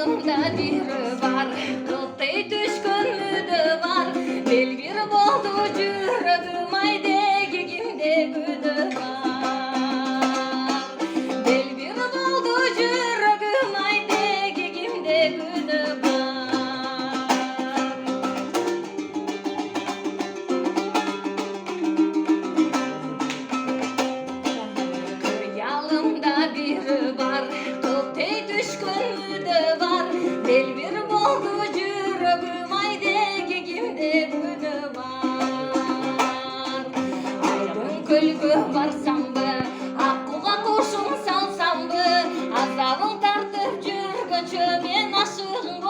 Yalımda biri var, kıltay düşkünlüğü var. Belgir boldu jürögüm aydegi kimde güdü var. Belgir boldu jürögüm aydegi kimde güdü var. Yalımda biri var, kıltay düşkünlüğü var. Belgir boldu jürögüm aydegi kimde güdü var. Aydın kölgü barsam bı, akkuga koşum salsam bı, azabın tartıp jürgünçö men aşığın